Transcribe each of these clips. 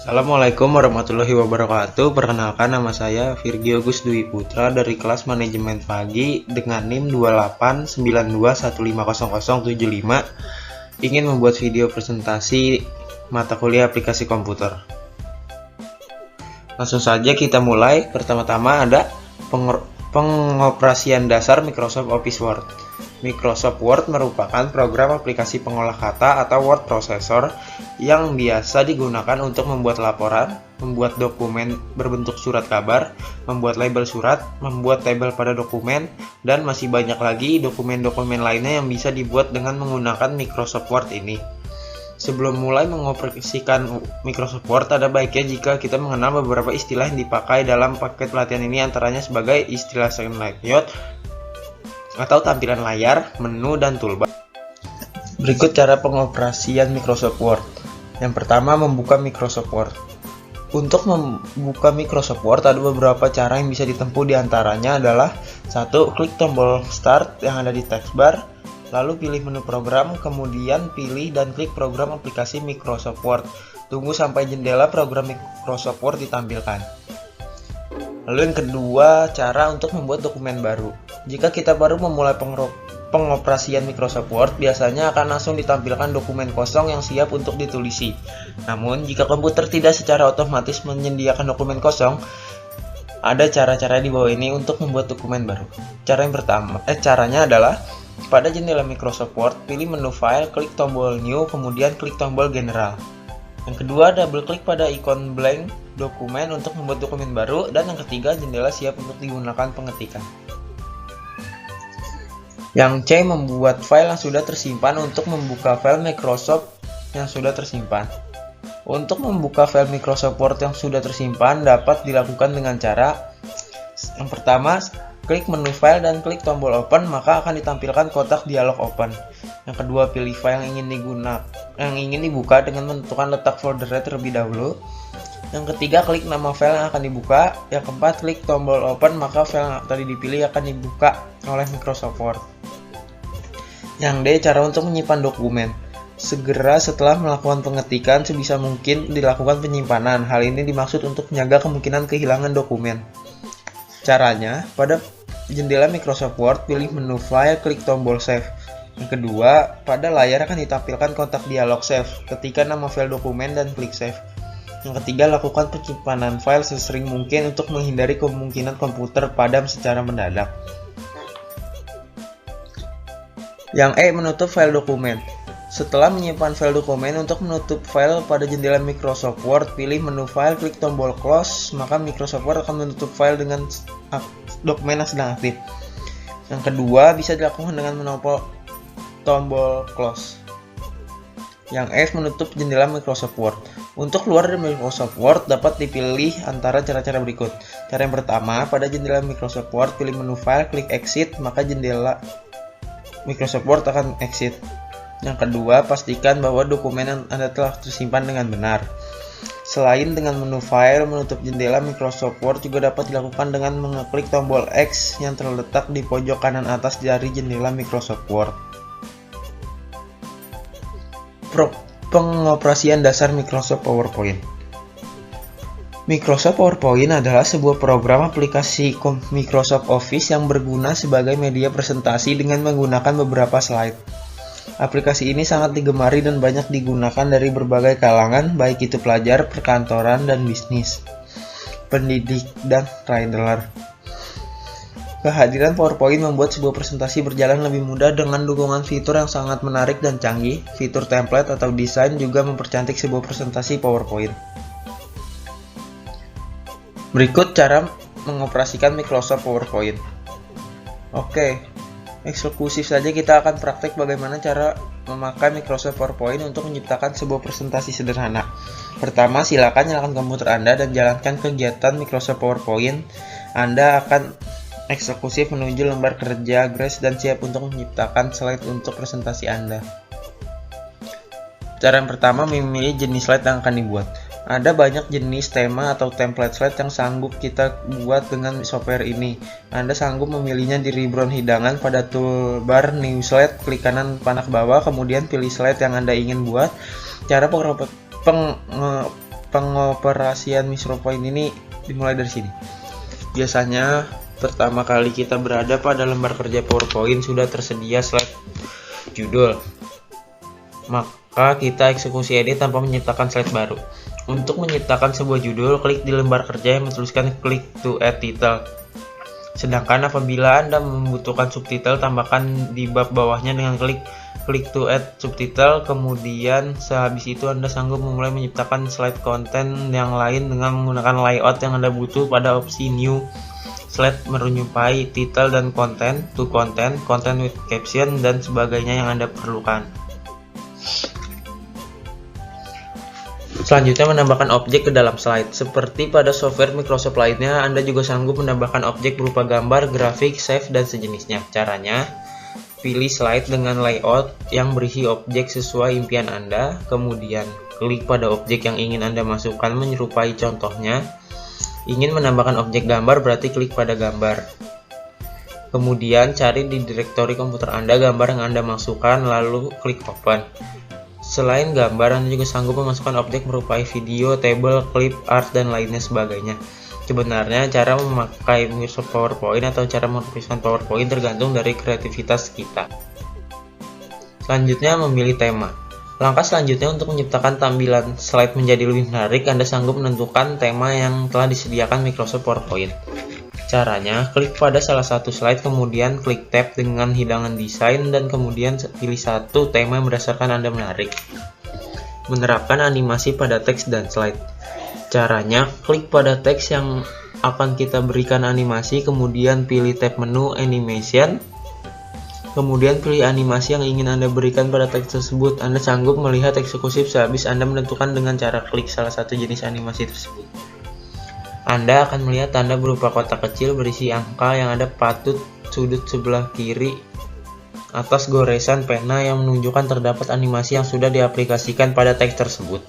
Assalamualaikum warahmatullahi wabarakatuh. Perkenalkan, nama saya Virgi Agus Dwi Putra dari kelas Manajemen Pagi dengan NIM 2892150075. Ingin membuat video presentasi mata kuliah aplikasi komputer. Langsung saja kita mulai. Pertama-tama ada pengoperasian dasar Microsoft Office Word. Microsoft Word merupakan program aplikasi pengolah kata atau word processor yang biasa digunakan untuk membuat laporan, membuat dokumen berbentuk surat kabar, membuat label surat, membuat tabel pada dokumen, dan masih banyak lagi dokumen-dokumen lainnya yang bisa dibuat dengan menggunakan Microsoft Word ini. Sebelum mulai mengoperasikan Microsoft Word, ada baiknya jika kita mengenal beberapa istilah yang dipakai dalam paket pelatihan ini, antaranya sebagai istilah second layout atau tampilan layar, menu, dan toolbar. Berikut cara pengoperasian Microsoft Word. Yang pertama, membuka Microsoft Word. Untuk membuka Microsoft Word ada beberapa cara yang bisa ditempuh, diantaranya adalah 1. Klik tombol Start yang ada di taskbar, lalu pilih menu program, kemudian pilih dan klik program aplikasi Microsoft Word. Tunggu sampai jendela program Microsoft Word ditampilkan. Lalu yang kedua, cara untuk membuat dokumen baru. Jika kita baru memulai pengoperasian Microsoft Word, biasanya akan langsung ditampilkan dokumen kosong yang siap untuk ditulisi. Namun, jika komputer tidak secara otomatis menyediakan dokumen kosong, ada cara-cara di bawah ini untuk membuat dokumen baru. Caranya adalah pada jendela Microsoft Word, pilih menu File, klik tombol New, kemudian klik tombol General. Yang kedua, double klik pada ikon blank dokumen untuk membuat dokumen baru, dan yang ketiga, jendela siap untuk digunakan pengetikan. Yang C, membuat file yang sudah tersimpan untuk membuka file Microsoft yang sudah tersimpan. Untuk membuka file Microsoft Word yang sudah tersimpan dapat dilakukan dengan cara yang pertama, klik menu file dan klik tombol open, maka akan ditampilkan kotak dialog open. Yang kedua, pilih file yang ingin dibuka dengan menentukan letak foldernya terlebih dahulu. Yang ketiga, klik nama file yang akan dibuka. Yang keempat, klik tombol open, maka file yang tadi dipilih akan dibuka oleh Microsoft Word. Yang D, cara untuk menyimpan dokumen. Segera setelah melakukan pengetikan, sebisa mungkin dilakukan penyimpanan. Hal ini dimaksud untuk menjaga kemungkinan kehilangan dokumen. Caranya, pada jendela Microsoft Word, pilih menu File, klik tombol Save. Yang kedua, pada layar akan ditampilkan kotak dialog Save. Ketikkan nama file dokumen dan klik Save. Yang ketiga, lakukan penyimpanan file sesering mungkin untuk menghindari kemungkinan komputer padam secara mendadak. Yang E, menutup file dokumen. Setelah menyimpan file dokumen, untuk menutup file pada jendela Microsoft Word, pilih menu File, klik tombol Close, maka Microsoft Word akan menutup file dengan dokumen yang sedang aktif. Yang kedua, bisa dilakukan dengan menompol tombol Close. Yang F, menutup jendela Microsoft Word. Untuk keluar dari Microsoft Word dapat dipilih antara cara-cara berikut. Cara yang pertama, pada jendela Microsoft Word, pilih menu File, klik Exit, maka jendela Microsoft Word akan exit. Yang kedua, pastikan bahwa dokumen yang Anda telah tersimpan dengan benar. Selain dengan menu File, menutup jendela Microsoft Word juga dapat dilakukan dengan mengeklik tombol X yang terletak di pojok kanan atas dari jendela Microsoft Word. Pengoperasian dasar Microsoft PowerPoint. Microsoft PowerPoint adalah sebuah program aplikasi Microsoft Office yang berguna sebagai media presentasi dengan menggunakan beberapa slide. Aplikasi ini sangat digemari dan banyak digunakan dari berbagai kalangan, baik itu pelajar, perkantoran, dan bisnis, pendidik, dan trader. Kehadiran PowerPoint membuat sebuah presentasi berjalan lebih mudah dengan dukungan fitur yang sangat menarik dan canggih. Fitur template atau desain juga mempercantik sebuah presentasi PowerPoint. Berikut cara mengoperasikan Microsoft PowerPoint. Oke, eksklusif saja kita akan praktek bagaimana cara memakai Microsoft PowerPoint untuk menciptakan sebuah presentasi sederhana. Pertama, silakan nyalakan komputer Anda dan jalankan kegiatan Microsoft PowerPoint. Anda akan eksklusif menuju lembar kerja Grace dan siap untuk menciptakan slide untuk presentasi Anda. Cara yang pertama, memilih jenis slide yang akan dibuat. Ada banyak jenis tema atau template slide yang sanggup kita buat dengan software ini. Anda sanggup memilihnya di ribbon hidangan pada toolbar New Slide, klik kanan panah ke bawah, kemudian pilih slide yang Anda ingin buat. Cara pengoperasian micropoint ini dimulai dari sini. Biasanya pertama kali kita berada pada lembar kerja PowerPoint sudah tersedia slide judul. Maka kita eksekusi edit tanpa menciptakan slide baru. Untuk menciptakan sebuah judul, klik di lembar kerja yang bertuliskan click to add title. Sedangkan apabila Anda membutuhkan subtitle, tambahkan di bab bawahnya dengan klik to add subtitle. Kemudian sehabis itu Anda sanggup memulai menciptakan slide konten yang lain dengan menggunakan layout yang Anda butuh pada opsi new slide menyerupai title dan content, to content, content with caption, dan sebagainya yang Anda perlukan. Selanjutnya, menambahkan objek ke dalam slide. Seperti pada software Microsoft lainnya, Anda juga sanggup menambahkan objek berupa gambar, grafik, save, dan sejenisnya. Caranya, pilih slide dengan layout yang berisi objek sesuai impian Anda, kemudian klik pada objek yang ingin Anda masukkan menyerupai contohnya. Ingin menambahkan objek gambar, berarti klik pada gambar. Kemudian cari di direktori komputer Anda gambar yang Anda masukkan, lalu klik open. Selain gambar, Anda juga sanggup memasukkan objek berupa video, table, clip, art, dan lainnya sebagainya. Sebenarnya cara memakai Microsoft PowerPoint atau cara mengaplikasikan PowerPoint tergantung dari kreativitas kita. Selanjutnya, memilih tema. Langkah selanjutnya untuk menciptakan tampilan slide menjadi lebih menarik, Anda sanggup menentukan tema yang telah disediakan Microsoft PowerPoint. Caranya, klik pada salah satu slide, kemudian klik tab dengan hidangan desain, dan kemudian pilih satu tema yang berdasarkan Anda menarik. Menerapkan animasi pada teks dan slide. Caranya, klik pada teks yang akan kita berikan animasi, kemudian pilih tab menu Animation, kemudian pilih animasi yang ingin Anda berikan pada teks tersebut. Anda sanggup melihat eksekusi sehabis Anda menentukan dengan cara klik salah satu jenis animasi tersebut. Anda akan melihat tanda berupa kotak kecil berisi angka yang ada patut sudut sebelah kiri atas goresan pena yang menunjukkan terdapat animasi yang sudah diaplikasikan pada teks tersebut.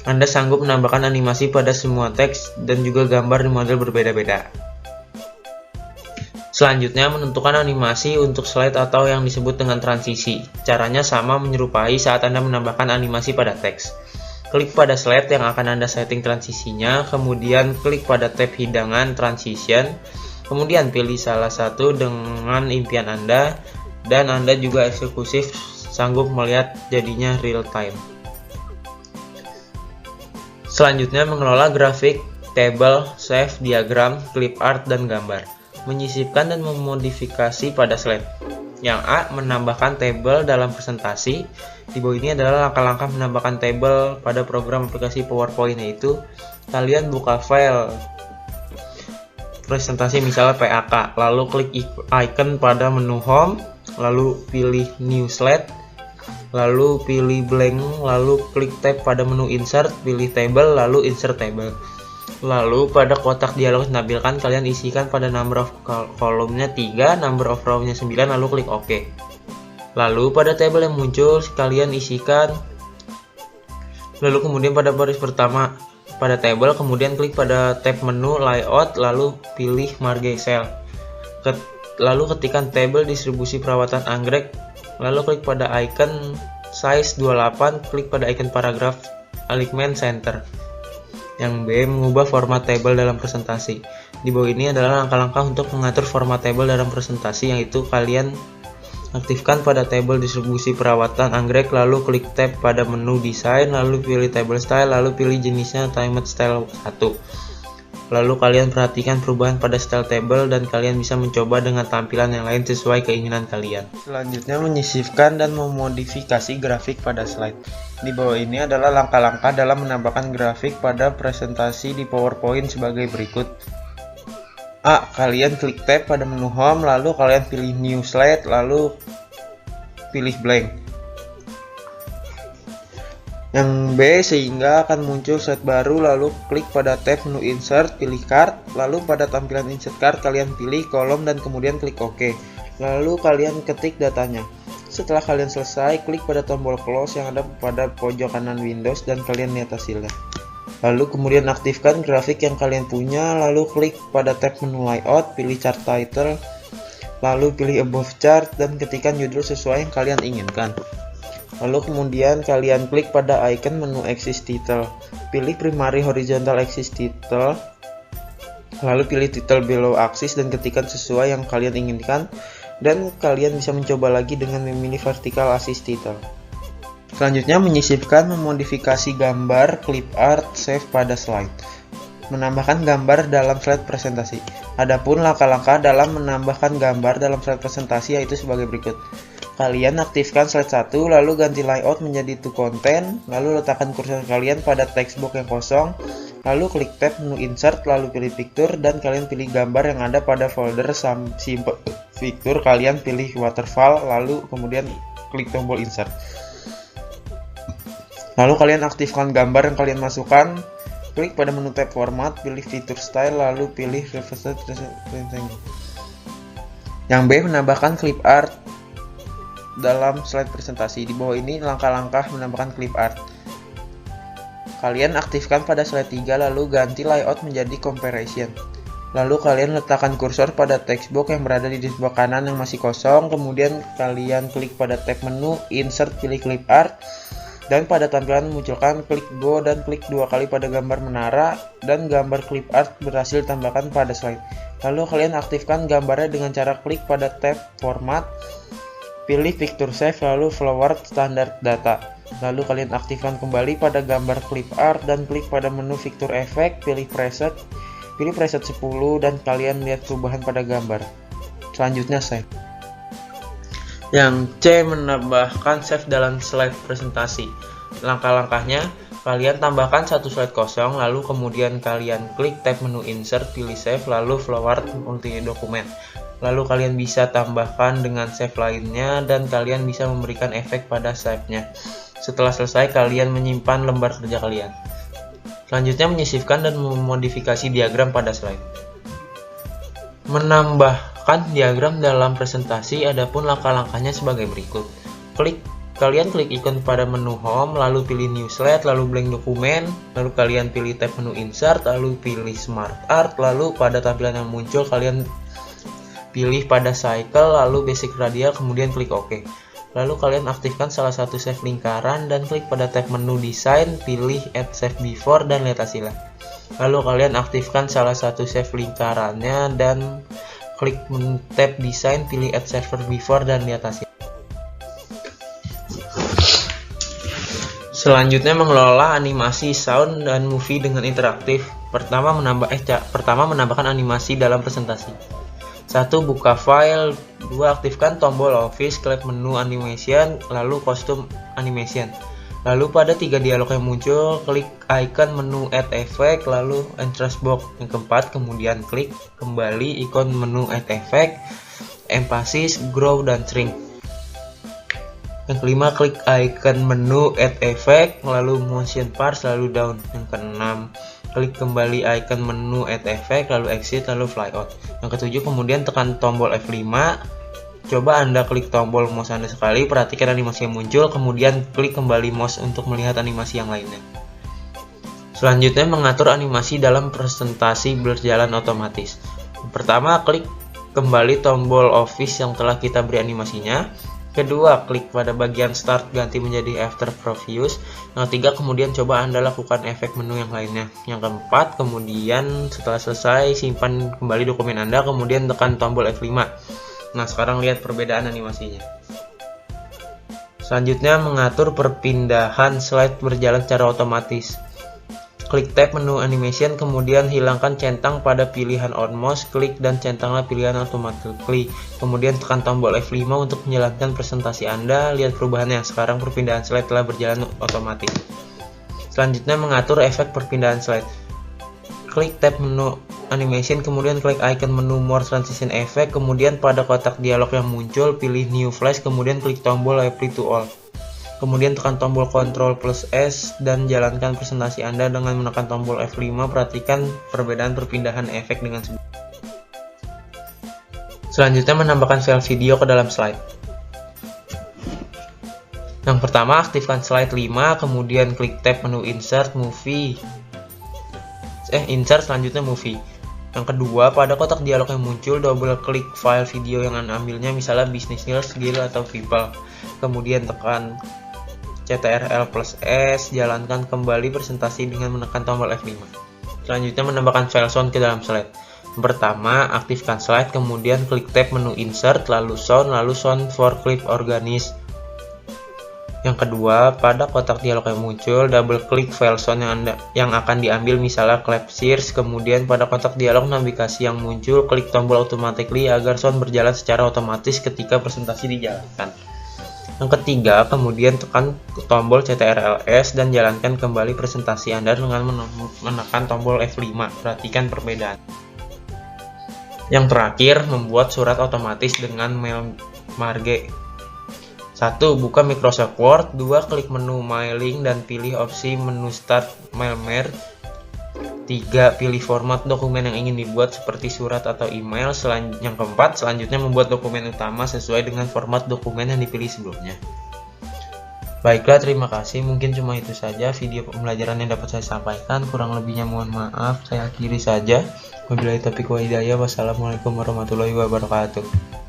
Anda sanggup menambahkan animasi pada semua teks dan juga gambar di model berbeda-beda. Selanjutnya, menentukan animasi untuk slide atau yang disebut dengan transisi. Caranya sama menyerupai saat Anda menambahkan animasi pada teks. Klik pada slide yang akan Anda setting transisinya, kemudian klik pada tab hidangan Transition, kemudian pilih salah satu dengan impian Anda, dan Anda juga eksekusi sanggup melihat jadinya real time. Selanjutnya, mengelola grafik, table, save, diagram, clip art, dan gambar. Menyisipkan dan memodifikasi pada slide. Yang A, menambahkan table dalam presentasi. Di bawah ini adalah langkah-langkah menambahkan table pada program aplikasi PowerPoint, yaitu kalian buka file presentasi misalnya PAK, lalu klik icon pada menu home, lalu pilih new slide, lalu pilih blank, lalu klik tab pada menu insert, pilih table, lalu insert table. Lalu pada kotak dialog ditampilkan, kalian isikan pada number of kolomnya 3, number of row-nya 9, lalu klik OK. Lalu pada table yang muncul, kalian isikan. Lalu kemudian pada baris pertama pada table, kemudian klik pada tab menu layout, lalu pilih margin cell. Lalu ketikkan table distribusi perawatan anggrek, lalu klik pada icon size 28, klik pada icon paragraph alignment center. Yang B, mengubah format table dalam presentasi. Di bawah ini adalah langkah-langkah untuk mengatur format table dalam presentasi, yaitu kalian aktifkan pada table distribusi perawatan anggrek, lalu klik tab pada menu desain, lalu pilih table style, lalu pilih jenisnya timed style 1. Lalu kalian perhatikan perubahan pada style table dan kalian bisa mencoba dengan tampilan yang lain sesuai keinginan kalian. Selanjutnya, menyisipkan dan memodifikasi grafik pada slide. Di bawah ini adalah langkah-langkah dalam menambahkan grafik pada presentasi di PowerPoint sebagai berikut. A. Kalian klik tab pada menu home, lalu kalian pilih new slide, lalu pilih blank. Yang B, sehingga akan muncul slide baru, lalu klik pada tab menu insert, pilih card, lalu pada tampilan insert card kalian pilih kolom dan kemudian klik OK. Lalu kalian ketik datanya. Setelah kalian selesai, klik pada tombol close yang ada pada pojok kanan Windows dan kalian lihat hasilnya. Lalu kemudian aktifkan grafik yang kalian punya, lalu klik pada tab menu layout, pilih chart title, lalu pilih above chart dan ketikkan judul sesuai yang kalian inginkan. Lalu kemudian kalian klik pada icon menu axis title. pilih primary horizontal axis title, lalu pilih title below axis dan ketikkan sesuai yang kalian inginkan, dan kalian bisa mencoba lagi dengan memilih vertical axis title. Selanjutnya menyisipkan memodifikasi gambar, clip art, save pada slide. Menambahkan gambar dalam slide presentasi. Adapun langkah-langkah dalam menambahkan gambar dalam slide presentasi yaitu sebagai berikut. Kalian aktifkan slide 1, lalu ganti layout menjadi to content, lalu letakkan kursor kalian pada text box yang kosong, lalu klik tab menu insert, lalu pilih picture, dan kalian pilih gambar yang ada pada folder simple picture, kalian pilih waterfall, lalu kemudian klik tombol insert. Lalu kalian aktifkan gambar yang kalian masukkan, klik pada menu tab format, pilih fitur style, lalu pilih reverse rectangle. Yang B, menambahkan clip art dalam slide presentasi. Di bawah ini langkah-langkah menambahkan clip art. Kalian aktifkan pada slide 3, lalu ganti layout menjadi comparison. Lalu kalian letakkan kursor pada text box yang berada di sebelah kanan yang masih kosong, kemudian kalian klik pada tab menu, insert, pilih clip art, dan pada tampilan memunculkan klik go dan klik 2 kali pada gambar menara, dan gambar clip art berhasil ditambahkan pada slide. Lalu kalian aktifkan gambarnya dengan cara klik pada tab format, pilih picture save, lalu forward standard data. Lalu kalian aktifkan kembali pada gambar clip art dan klik pada menu picture effect, pilih preset 10 dan kalian lihat perubahan pada gambar. Selanjutnya save. Yang C, menambahkan save dalam slide presentasi. Langkah-langkahnya, kalian tambahkan satu slide kosong, lalu kemudian kalian klik tab menu insert, pilih save, lalu forward multi dokumen. Lalu kalian bisa tambahkan dengan save lainnya dan kalian bisa memberikan efek pada save-nya. Setelah selesai, kalian menyimpan lembar kerja kalian. Selanjutnya menyisipkan dan memodifikasi diagram pada slide. Menambahkan diagram dalam presentasi, adapun langkah-langkahnya sebagai berikut. Kalian klik ikon pada menu home, lalu pilih new slide, lalu blank dokumen, lalu kalian pilih tab menu insert, lalu pilih smart art, lalu pada tampilan yang muncul kalian pilih pada cycle, lalu basic radial, kemudian klik OK. Lalu kalian aktifkan salah satu save lingkaran dan klik pada tab menu design, pilih add save before dan lihat hasilnya. Lalu kalian aktifkan salah satu save lingkarannya dan klik menu tab design, pilih add saver before dan lihat hasil. Selanjutnya mengelola animasi sound dan movie dengan interaktif. Pertama menambahkan animasi dalam presentasi. 1. Buka file. 2. Aktifkan tombol office, klik menu animation, lalu custom animation. Lalu pada 3 dialog yang muncul, klik icon menu add effect, lalu interest box. Yang keempat, kemudian klik kembali ikon menu add effect, emphasis, grow, dan shrink. Yang kelima, klik icon menu add effect, lalu motion parse, lalu down. Yang keenam, klik kembali icon menu add effect, lalu exit, lalu fly out. Yang ketujuh, kemudian tekan tombol F5. Coba Anda klik tombol mouse Anda sekali, perhatikan animasi yang muncul, kemudian klik kembali mouse untuk melihat animasi yang lainnya. Selanjutnya, mengatur animasi dalam presentasi berjalan otomatis. Pertama, klik kembali tombol office yang telah kita beri animasinya. Kedua, klik pada bagian start ganti menjadi after previews. Yang ketiga, kemudian coba Anda lakukan efek menu yang lainnya. Yang keempat, kemudian setelah selesai simpan kembali dokumen Anda, kemudian tekan tombol F5. Nah, sekarang lihat perbedaan animasinya. Selanjutnya, mengatur perpindahan slide berjalan secara otomatis. Klik tab menu animation, kemudian hilangkan centang pada pilihan on mouse, klik dan centanglah pilihan automatically. Kemudian tekan tombol F5 untuk menjalankan presentasi Anda. Lihat perubahannya, sekarang perpindahan slide telah berjalan otomatis. Selanjutnya, mengatur efek perpindahan slide. Klik tab menu animation, kemudian klik icon menu more transition effect, kemudian pada kotak dialog yang muncul, pilih new flash, kemudian klik tombol apply to all. Kemudian tekan tombol Ctrl plus S dan jalankan presentasi Anda dengan menekan tombol F5. Perhatikan perbedaan perpindahan efek dengan sebelumnya. Selanjutnya, menambahkan file video ke dalam slide. Yang pertama, aktifkan slide 5, kemudian klik tab menu insert movie. Insert, selanjutnya movie. Yang kedua, pada kotak dialog yang muncul, double klik file video yang Anda ambilnya, misalnya business news, skill, atau people. Kemudian tekan Ctrl plus S, jalankan kembali presentasi dengan menekan tombol F5. Selanjutnya menambahkan file sound ke dalam slide. Pertama, aktifkan slide, kemudian klik tab menu insert, lalu sound for clip organis. Yang kedua, pada kotak dialog yang muncul, double klik file sound yang akan diambil, misalnya Clapsears. Kemudian pada kotak dialog navigasi yang muncul, klik tombol automatically agar sound berjalan secara otomatis ketika presentasi dijalankan. Yang ketiga, kemudian tekan tombol Ctrl+S dan jalankan kembali presentasi Anda dengan menekan tombol F5. Perhatikan perbedaan. Yang terakhir, membuat surat otomatis dengan mail marge. 1. Buka Microsoft Word. 2. Klik menu Mailing dan pilih opsi menu Start Mailmer. 3. Pilih format dokumen yang ingin dibuat seperti surat atau email. Yang keempat, selanjutnya membuat dokumen utama sesuai dengan format dokumen yang dipilih sebelumnya. Baiklah, terima kasih. Mungkin cuma itu saja video pembelajaran yang dapat saya sampaikan. Kurang lebihnya mohon maaf. Saya akhiri saja. Wabillahi taufiq wal hidayah. Wassalamualaikum warahmatullahi wabarakatuh.